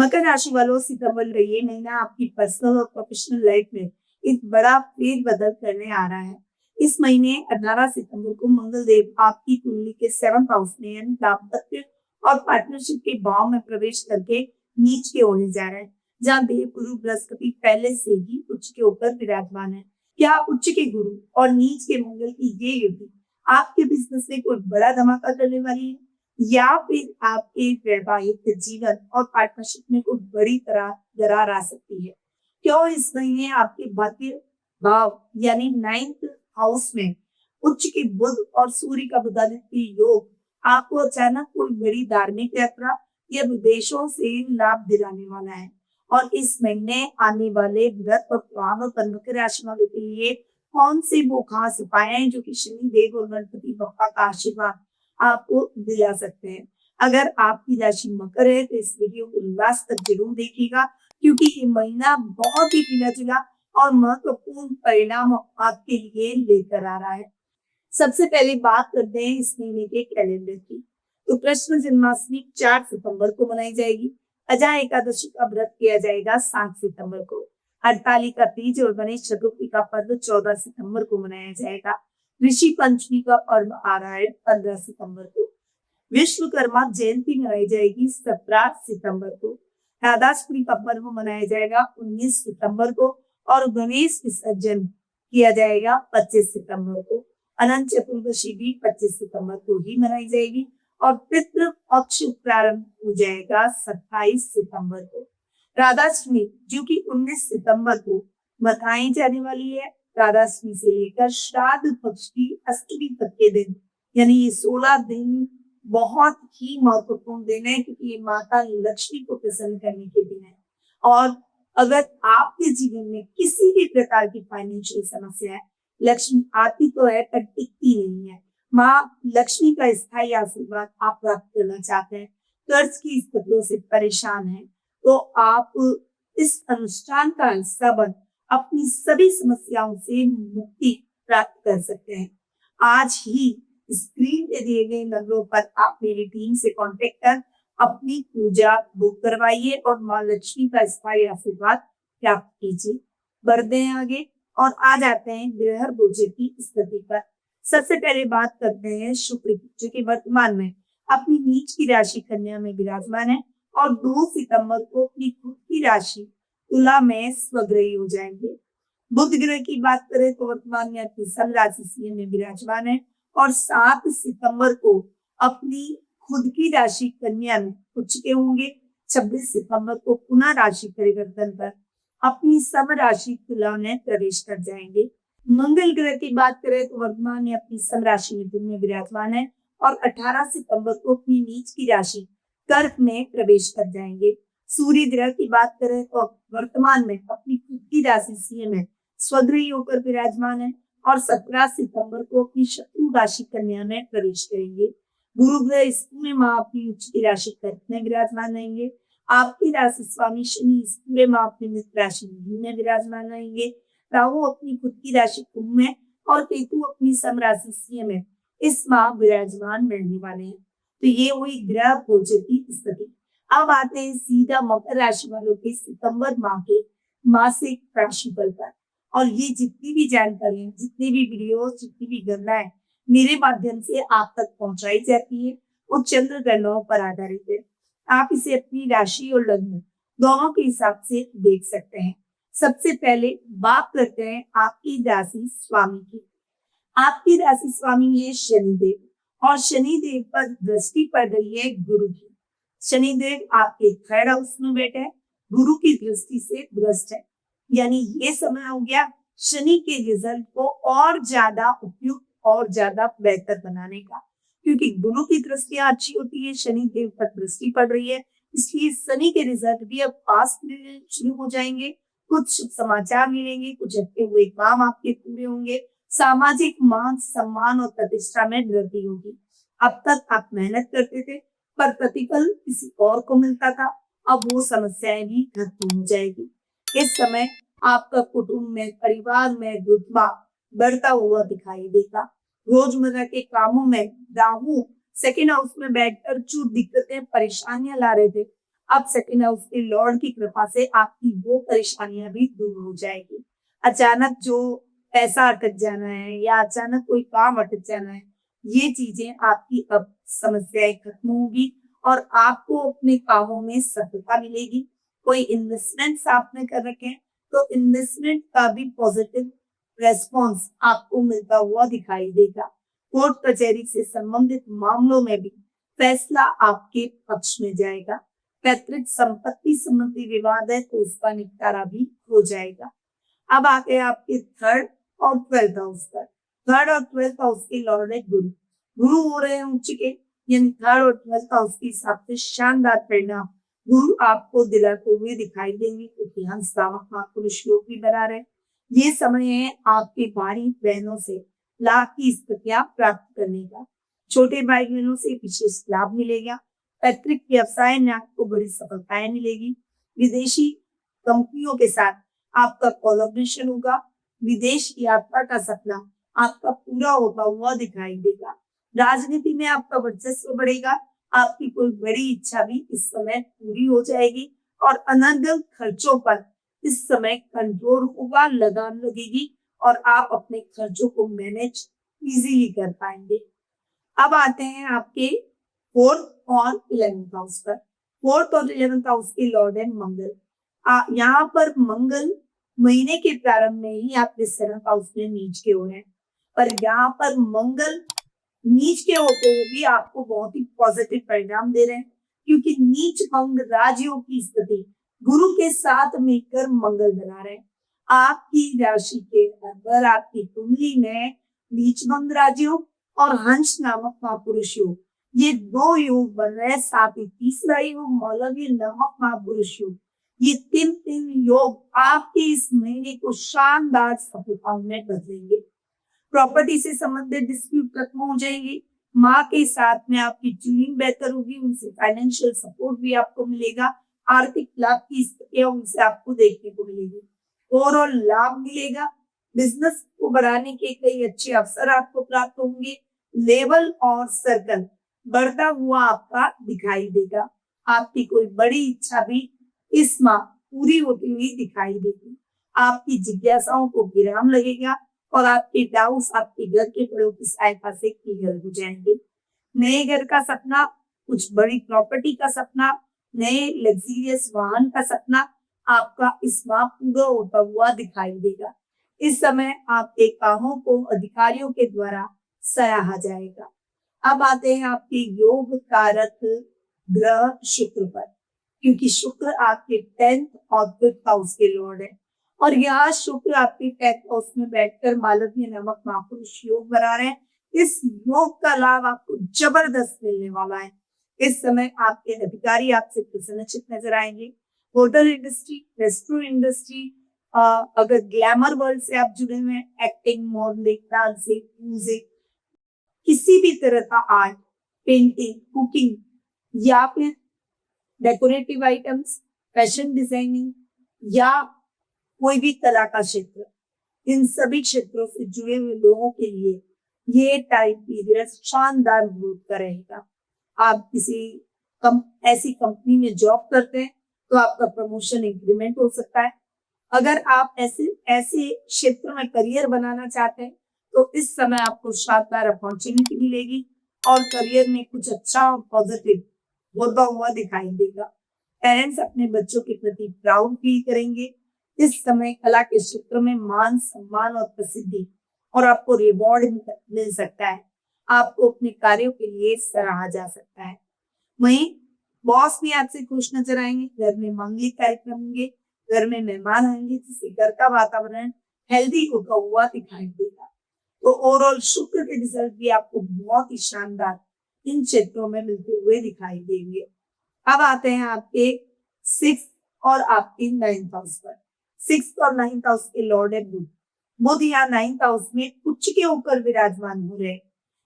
मकर राशि वालों, सितंबर का ये महीना आपकी पर्सनल और प्रोफेशनल लाइफ में एक बड़ा फेरबदल करने आ रहा है। इस महीने 18 सितंबर को मंगल देव आपकी कुंडली के 7th हाउस में यानी दाम्पत्य और पार्टनरशिप के भाव में प्रवेश करके नीच के होने जा रहे हैं, जहाँ देव गुरु बृहस्पति पहले से ही उच्च के ऊपर विराजमान है। क्या उच्च के गुरु और नीच के मंगल की ये युति आपके बिजनेस में कोई बड़ा धमाका करने वाली है, या फिर आपके वैवाहिक जीवन और पार्टनरशिप में कोई बड़ी तरह दरार आ सकती है? क्यों इस महीने आपके भाग्य भाव यानी 9th हाउस में उच्च के बुध और सूर्य का बुधादित्य योग आपको अचानक कोई बड़ी धार्मिक यात्रा या विदेशों से लाभ दिलाने वाला है। और इस महीने आने वाले व्रत और त्योहारों पर मकर राशि वालों के लिए कौन से वो खास उपाय हैं जो कि शनि देव और गणपति बप्पा का आशीर्वाद आपको दिला सकते हैं? अगर आपकी राशि मकर है तो इस वीडियो को लास्ट तक जरूर देखिएगा, क्योंकि ये महीना बहुत ही मिला-जुला और महत्वपूर्ण परिणाम आपके लिए लेकर आ रहा है। सबसे पहले बात करते हैं इस महीने के कैलेंडर की। तो कृष्ण जन्माष्टमी 4 सितंबर को मनाई जाएगी। अजय एकादशी का व्रत किया जाएगा 7 सितंबर को। हरतालिका तीज और गणेश चतुर्थी का पर्व 14 सितंबर को मनाया जाएगा। ऋषि पंचमी का पर्व आ रहा है 15 सितंबर को। विश्वकर्मा जयंती मनाई जाएगी 17 सितंबर को। राधाष्टमी का पर्व मनाया जाएगा 19 सितंबर को और गणेश विसर्जन किया जाएगा 25 सितंबर को। अनंत चतुर्दशी भी 25 सितंबर को ही मनाई जाएगी और पितृ पक्ष प्रारंभ हो जाएगा 27 सितंबर को। राधाष्टमी जो कि 19 सितंबर को मनाई जाने वाली है। राधाष्टमी से लेकर श्राद्ध पक्ष की अष्टमी तक के दिन यानी ये 16 दिन बहुत ही महत्वपूर्ण दिन है, क्योंकि ये माता लक्ष्मी को प्रसन्न करने के दिन है। और अगर आपके जीवन में किसी भी प्रकार की फाइनेंशियल समस्या है, लक्ष्मी आती तो है पर टिकती नहीं है। माँ लक्ष्मी का स्थायी आशीर्वाद आप प्राप्त करना चाहते हैं, कर्ज की स्थितियों से परेशान हैं, तो आप इस अनुष्ठान का हिस्सा बन अपनी सभी समस्याओं से मुक्ति प्राप्त कर सकते हैं। आज ही स्क्रीन पे दिए गए नंबरों पर आप मेरी टीम से कांटेक्ट कर अपनी पूजा बुक करवाइए और माँ लक्ष्मी का स्थायी आशीर्वाद प्राप्त कीजिए। बढ़ते हैं आगे और आ जाते हैं ग्रह गोचर की स्थिति पर। सबसे पहले बात करते हैं शुक्र की, जो कि वर्तमान में अपनी नीच की राशि कन्या में विराजमान है और 2 सितंबर को अपनी खुद की राशि तुला में स्वग्रही हो जाएंगे। बुध ग्रह की बात करें तो वर्तमान में अपनी सन राशि सिंह में विराजमान है और 7 सितंबर को अपनी खुद की राशि कन्या में उच्च के होंगे। 26 सितंबर को पुनः राशि परिवर्तन पर अपनी सम राशि तुला में प्रवेश कर जाएंगे। मंगल ग्रह की बात करें तो वर्तमान में अपनी सम राशि मिथुन में विराजमान है और 18 सितंबर को अपनी नीच की राशि कर्क में प्रवेश कर जाएंगे। सूर्य ग्रह की बात करें तो वर्तमान में अपनी खुद की राशि सिंह में स्वग्रही होकर विराजमान है और 17 सितंबर को अपनी शत्रु राशि कन्या में प्रवेश करेंगे। गुरु ग्रह इस पूरे माह अपनी उच्च की राशि कर्क में विराजमान रहेंगे। आपकी राशि स्वामी शनि इस पूरे माह अपनी मित्र राशि मीन में विराजमान रहेंगे। राहु अपनी खुद की राशि कुंभ में और केतु अपनी सम राशि सिंह में इस माह विराजमान रहने वाले हैं। तो ये हुई ग्रह गोचर की स्थिति। अब आते हैं सीधा मकर राशि वालों के सितंबर माह के मासिक राशिफल पर। और ये जितनी भी जानकारी, जितनी भी वीडियो, जितनी भी गणनाएं मेरे माध्यम से आप तक पहुंचाई जाती है, वो चंद्र गणनाओं पर आधारित है। आप इसे अपनी राशि और लग्न दोनों के हिसाब से देख सकते हैं। सबसे पहले बात करते हैं आपकी राशि स्वामी की। आपकी राशि स्वामी है शनिदेव और शनिदेव पर दृष्टि पड़ रही है गुरु की। शनिदेव आपके 3rd हाउस में बैठे हैं, गुरु की दृष्टि से भ्रष्ट है, यानी ये समय हो गया शनि के रिजल्ट को और ज्यादा उपयुक्त और ज्यादा बेहतर बनाने का, क्योंकि गुरु की दृष्टियां अच्छी होती है, शनि देव पर दृष्टि पड़ रही है, इसलिए शनि के रिजल्ट भी अब पास मिलने शुरू हो जाएंगे। कुछ शुभ समाचार मिलेंगे, कुछ अटके हुए काम आपके पूरे होंगे, सामाजिक मान सम्मान और प्रतिष्ठा में वृद्धि होगी। अब तक आप मेहनत करते थे पर प्रतिफल किसी और को मिलता था, अब वो समस्याएं भी खत्म हो जाएगी। इस समय आपका कुटुंब में, परिवार में रुतबा बढ़ता हुआ दिखाई देगा। रोजमर्रा के कामों में राहु 2nd हाउस में बैठकर जो दिक्कतें परेशानियां ला रहे थे, अब सेकंड हाउस के लॉर्ड की कृपा से आपकी वो परेशानियां भी दूर हो जाएगी। अचानक जो पैसा अटक जाना है या अचानक कोई काम अटक जाना है, ये चीजें आपकी अब समस्याएं खत्म होगी और आपको अपने कामों में सफलता मिलेगी। कोई इन्वेस्टमेंट्स आपने कर रखे हैं, तो इन्वेस्टमेंट का भी पॉजिटिव रेस्पॉन्स आपको मिलता हुआ दिखाई देगा। कोर्ट कचहरी से संबंधित मामलों में भी फैसला आपके पक्ष में जाएगा। पैतृक संपत्ति संबंधी विवाद है तो उसका निपटारा भी हो जाएगा। अब आ गए आपके थर्ड और ट्वेल्थ हाउस पर। थर्ड और ट्वेल्थ हाउस के लॉर्ड है गुरु। गुरु हो रहे हैं उच्च के, यानी थर्ड और ट्वेल्थ हाउस के हिसाब से शानदार परिणाम गुरु आपको दिलाते हुए दिखाई देंगे, क्योंकि हंस नामक महापुरुष योग भी बना रहे। ये समय है आपके भाई बहनों से लाभ की स्थितियां प्राप्त करने का। छोटे भाई बहनों से विशेष लाभ मिलेगा। पैतृक व्यवसाय में आपको बड़ी सफलताएं मिलेगी। विदेशी कंपनियों के साथ आपका कोलैबोरेशन होगा। विदेश यात्रा का सपना आपका पूरा होता हुआ दिखाई देगा। राजनीति में आपका वर्चस्व बढ़ेगा। आपकी कोई बड़ी इच्छा भी इस समय पूरी हो जाएगी और अनर्गल खर्चों पर इस समय कंट्रोल होगा, लगाम लगेगी और आप अपने खर्चों को मैनेज इजीली कर पाएंगे। अब आते हैं आपके फोर्थ और 11th हाउस पर। फोर्थ और 11th हाउस के लॉर्ड है मंगल। यहाँ पर मंगल महीने के प्रारंभ में ही आपके 7th हाउस में नीच के हुए हैं, पर यहाँ पर मंगल नीच के होते हुए भी आपको बहुत ही पॉजिटिव परिणाम दे रहे हैं, क्योंकि नीच भंग राजयोग की स्थिति गुरु के साथ मिलकर मंगल बना रहे हैं। आपकी राशि के अंदर आपकी कुंडली में नीच भंग राजयोग और हंस नामक महापुरुष योग, ये दो योग बन रहे हैं। साथ ही तीसरा योग मौलवी नामक महापुरुष योग, ये तीन योग आपके इस महीने को शानदार सफलताओं में बदलेंगे। प्रॉपर्टी से संबंधित डिस्प्यूट खत्म हो जाएगी। माँ के साथ में आपकी ट्यूनिंग बेहतर होगी, उनसे फाइनेंशियल सपोर्ट भी आपको मिलेगा। आर्थिक लाभ की स्थितियां उनसे आपको देखने को मिलेगी। ओवरऑल लाभ मिलेगा। बिजनेस को बढ़ाने के कई अच्छे अवसर आपको प्राप्त होंगे। लेवल और सर्कल बढ़ता हुआ आपका दिखाई देगा। आपकी कोई बड़ी इच्छा भी इस माह पूरी होती हुई दिखाई देगी। आपकी जिज्ञासाओं को विराम लगेगा और आपके डाउट्स आपके घर के बड़ों की सहायता से क्लियर हो जाएंगे। नए घर का सपना, कुछ बड़ी प्रॉपर्टी का सपना, नए लग्जरियस वाहन का सपना आपका इस माह पूरा होता हुआ दिखाई देगा। इस समय आपके कामों को अधिकारियों के द्वारा सराहा जाएगा। अब आते हैं आपके योग कारक ग्रह शुक्र पर, क्योंकि शुक्र आपके 10th और 5th हाउस के लॉर्ड है और यहाँ शुक्र आपके 10th हाउस में बैठकर मालवीय नामक महापुरुष योग बना रहे हैं। इस योग का लाभ आपको जबरदस्त मिलने वाला है। इस समय आपके अधिकारी आपसे प्रसन्नचित नजर आएंगे। होटल इंडस्ट्री, रेस्टोरेंट इंडस्ट्री, अगर ग्लैमर वर्ल्ड से आप जुड़े हुए हैं, एक्टिंग, मॉडलिंग, डांसिंग, म्यूजिक, किसी भी तरह का आर्ट, पेंटिंग, कुकिंग या फिर डेकोरेटिव आइटम्स, फैशन डिजाइनिंग या कोई भी कला का क्षेत्र, इन सभी क्षेत्रों से जुड़े हुए लोगों के लिए ये टाइम पीरियड शानदार ग्रोथ का रहेगा। आप किसी ऐसी कंपनी में जॉब करते हैं तो आपका प्रमोशन इंक्रीमेंट हो सकता है। अगर आप ऐसे क्षेत्र में करियर बनाना चाहते हैं तो इस समय आपको शानदार अपॉर्चुनिटी मिलेगी और करियर में कुछ अच्छा और पॉजिटिव होता हुआ दिखाई देगा। पेरेंट्स अपने बच्चों के प्रति प्राउड फील करेंगे। इस समय कला के क्षेत्र में मान, सम्मान और प्रसिद्धि और आपको रिवॉर्ड मिल सकता है। आपको अपने कार्यों के लिए सराहा जा सकता है। वहीं बॉस भी आपसे खुश नजर आएंगे। घर में मांगलिक कार्यक्रम होंगे, घर में मेहमान आएंगे, जिससे घर का वातावरण हेल्दी होता हुआ दिखाई देगा। तो ओवरऑल शुक्र के रिजल्ट भी आपको बहुत ही शानदार इन क्षेत्रों में मिलते हुए दिखाई देंगे। अब आते हैं आपके 6th और आपके 9th हाउस पर। 6th और 9th हाउस के लॉर्ड है बुध। बुध यहाँ 9th हाउस में उच्च के होकर विराजमान हो रहे हैं।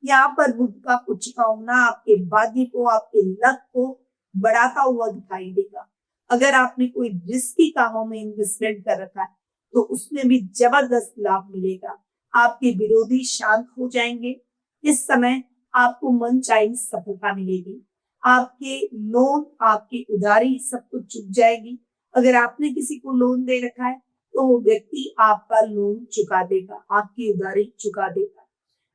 यहाँ पर बुध का उच्च का होना आपके भाग्य को, आपके लक को बढ़ाता हुआ दिखाई देगा। अगर आपने कोई रिस्की कामों में इन्वेस्टमेंट कर रखा है तो उसमें भी जबरदस्त लाभ मिलेगा। आपके विरोधी शांत हो जाएंगे। इस समय आपको मनचाही सफलता मिलेगी। आपके लोन, आपकी उधारी सब कुछ चुक जाएगी। अगर आपने किसी को लोन दे रखा है तो वो व्यक्ति आपका लोन चुका देगा, आपकी उधारी चुका देगा।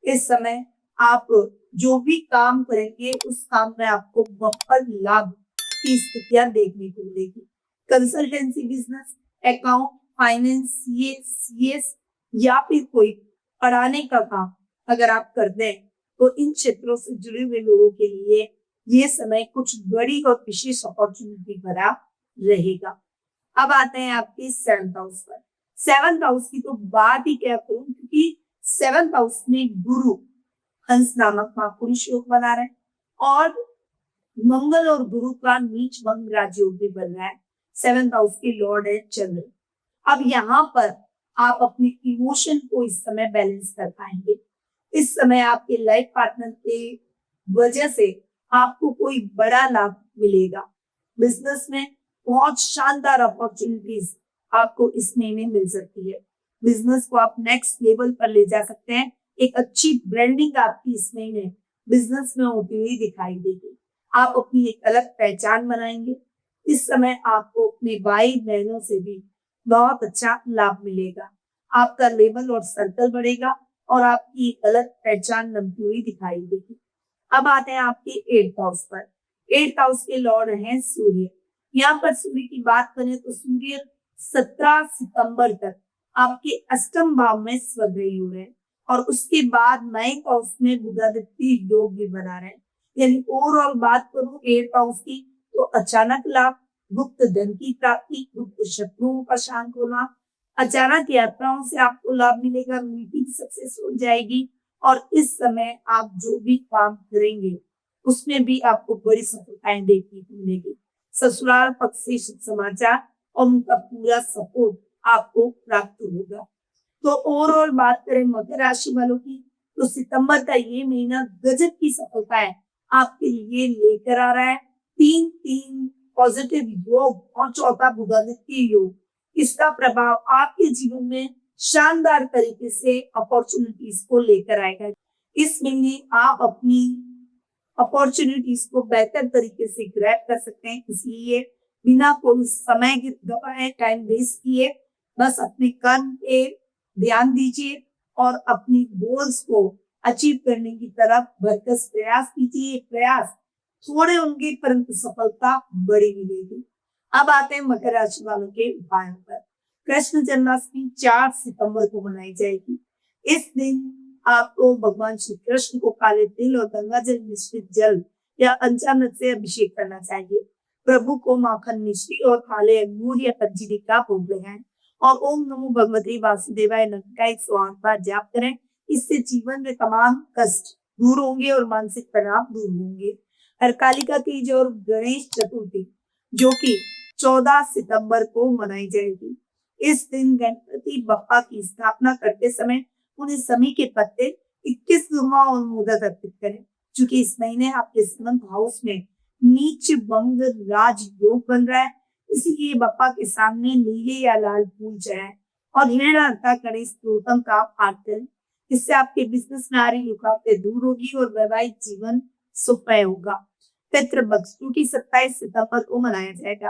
इस समय आप जो भी काम करेंगे उस काम में आपको बहुत लाभ की स्थितियां देखने को मिलेगी। Consultancy business, account, finance, CS या फिर कोई पढ़ाने का काम अगर आप करते हैं तो इन क्षेत्रों से जुड़े हुए लोगों के लिए ये समय कुछ बड़ी और विशेष अपॉर्चुनिटी भरा रहेगा। अब आते हैं आपके 7th हाउस पर। 7th हाउस की तो बात ही क्या करूं, क्योंकि 7th हाउस में गुरु हंस नामक महापुरुष योग बना रहे हैं और मंगल और गुरु का नीच भंग राजयोग भी बन रहा है। 7th हाउस के लॉर्ड है चंद्र। अब यहाँ पर आप अपने इमोशन को इस समय बैलेंस कर पाएंगे। इस समय आपके लाइफ पार्टनर के वजह से आपको कोई बड़ा लाभ मिलेगा। बिजनेस में बहुत शानदार अपॉर्चुनिटीज आपको इस महीने मिल सकती है। बिजनेस को आप नेक्स्ट लेवल पर ले जा सकते हैं। एक अच्छी ब्रांडिंग आपकी इस महीने बिजनेस में होती हुई दिखाई देगी। आप अपनी एक अलग पहचान बनाएंगे। इस समय आपको अपने भाई बहनों से भी बहुत अच्छा लाभ मिलेगा। आपका लेवल और सर्कल बढ़ेगा और आपकी एक अलग पहचान बनती हुई दिखाई देगी। अब आते हैं आपके 8th हाउस पर। 8th हाउस के लॉर्ड हैं सूर्य। यहाँ पर सूर्य की बात करें तो सूर्य 17 सितंबर तक आपके अष्टम भाव में स्वग्रही हुए हैं और उसके बाद 9th हाउस में बुधादित्य योग भी बना रहे हैं। यानी ओवरऑल बात करूं 8th हाउस की तो अचानक लाभ, गुप्त धन की प्राप्ति, गुप्त शत्रुओं का शांत होना, अचानक यात्राओं से आपको लाभ मिलेगा, मीटिंग सक्सेस हो जाएगी और इस समय आप जो भी काम करेंगे उसमें भी आपको बड़ी सफलताएं देखने को मिलेगी। ससुराल पक्ष से शुभ समाचार और उनका पूरा सपोर्ट आपको प्राप्त होगा। तो ओवरऑल बात करें मकर राशि वालों की तो सितंबर का ये महीना गजब की सफलताएं आपके लिए लेकर आ रहा है। 3 पॉजिटिव योग और चौथा बुधादित्य योग, इसका प्रभाव आपके जीवन में शानदार तरीके से अपॉर्चुनिटीज को लेकर आएगा। इस महीने आप अपनी अपॉर्चुनिटीज को बेहतर तरीके से ग्रैब कर सकते हैं। इसलिए बिना कोई समय गवाए, टाइम वेस्ट किए, बस अपने कर्म पे ध्यान दीजिए और अपनी गोल्स को अचीव करने की तरफ भरकस प्रयास कीजिए। प्रयास थोड़े होंगे परंतु सफलता बड़ी मिलेगी। अब आते हैं मकर राशि वालों के उपायों पर। कृष्ण जन्माष्टमी 4 सितंबर को मनाई जाएगी। इस दिन आपको भगवान श्री कृष्ण को काले तिल और गंगा जल मिश्रित जल या पंचामृत से अभिषेक करना चाहिए। प्रभु को माखन मिश्री और काले अंगूर या पंजीरी का भोग लगाएं और ओम नमो भगवते वासुदेवाय नमः का 108 बार जाप करें। इससे जीवन में तमाम कष्ट दूर होंगे और मानसिक तनाव दूर होंगे। हरतालिका तीज और गणेश चतुर्थी जो कि 14 सितंबर को मनाई जाएगी। इस दिन गणपति बप्पा की स्थापना करते समय उन्हें समी के पत्ते 21 और मोदक अर्पित करें। क्योंकि इस महीने आपके 7th हाउस में नीच भंग राज योग बन रहा है, इसलिए बप्पा के सामने नीले या लाल फूल चढ़ाएं और ऋणहर्ता गणेश स्तोत्रम का पाठ करें। इससे आपके बिजनेस में आ रही रुकावटें दूर होगी और वैवाहिक जीवन सुखमय होगा। पितृपक्ष जो कि 27 सितंबर को मनाया जाएगा।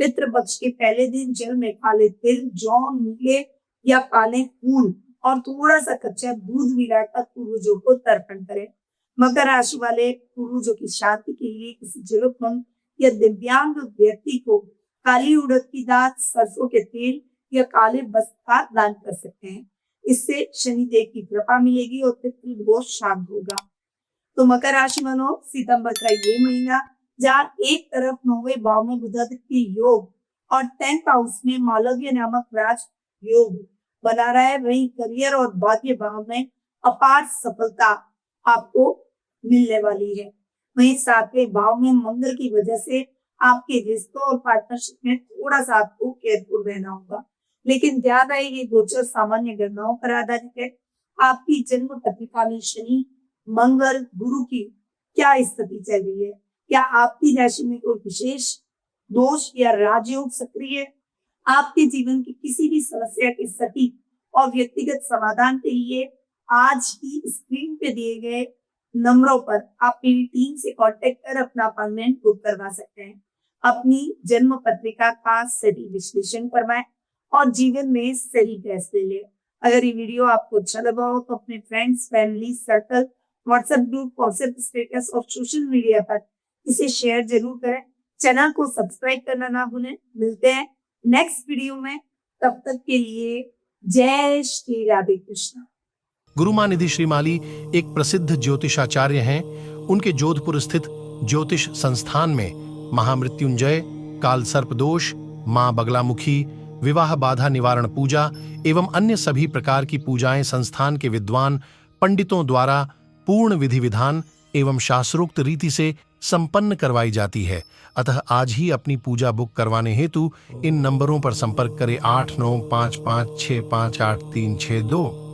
पितृपक्ष के पहले दिन जल में काले तिल, जौ, नीले या काले फूल और थोड़ा सा कच्चा दूध मिलाकर पूर्वजों को तर्पण करें। मकर राशि वाले पूर्वजों की शांति के लिए किसी जरूरतमंद या दिव्यांग व्यक्ति को काली उड़द की दाल, सरसों के तेल या काले वस्त्र का दान कर सकते हैं। इससे शनिदेव की कृपा मिलेगी और पितृदोष शांत होगा। तो मकर राशि वालों, सितंबर का ये महीना जहाँ एक तरफ 9वें भाव में बुधादित्य योग और 10th हाउस में मालव्य नामक राज योग बना रहा है, वहीं करियर और भाग्य भाव में अपार सफलता आपको मिलने वाली है। वहीं 7वें भाव में मंगल की वजह से आपके रिश्तों और पार्टनरशिप में थोड़ा सा आपको केयरफुल रहना होगा, लेकिन ध्यान रहे ये गोचर सामान्य गणनाओं पर आधारित है। आपकी जन्म पत्रिका में शनि, मंगल, गुरु की क्या स्थिति चल रही है, क्या आपकी राशि में कोई विशेष दोष या राजयोग सक्रिय है? आपके जीवन की किसी भी समस्या के सटीक और व्यक्तिगत समाधान के लिए आज ही स्क्रीन पे दिए गए नंबरों पर आप मेरी टीम से कांटेक्ट कर अपना अपॉइंटमेंट बुक करवा सकते हैं। अपनी जन्म पत्रिका का सही विश्लेषण करवाएं और जीवन में सही फैसले लें। अगर ये वीडियो आपको अच्छा लगा हो तो अपने friends, family, circle, WhatsApp group, WhatsApp status और सोशल मीडिया पर इसे शेयर जरूर करें। चैनल को सब्सक्राइब करना ना भूलें। मिलते हैं नेक्स्ट वीडियो में, तब तक के लिए जय श्री राधे कृष्ण। गुरुमानिधि श्रीमाली एक प्रसिद्ध ज्योतिषाचार्य हैं। उनके जोधपुर स्थित ज्योतिष संस्थान में महामृत्युंजय, काल सर्प दोष, मां बगलामुखी, विवाह बाधा निवारण पूजा एवं अन्य सभी प्रकार की पूजाएं संस्थान के विद्वान पंडितों द्वारा पूर्ण विधि विधान एवं शास्त्रोक्त रीति से संपन्न करवाई जाती है। अतः आज ही अपनी पूजा बुक करवाने हेतु इन नंबरों पर संपर्क करें 8955658362।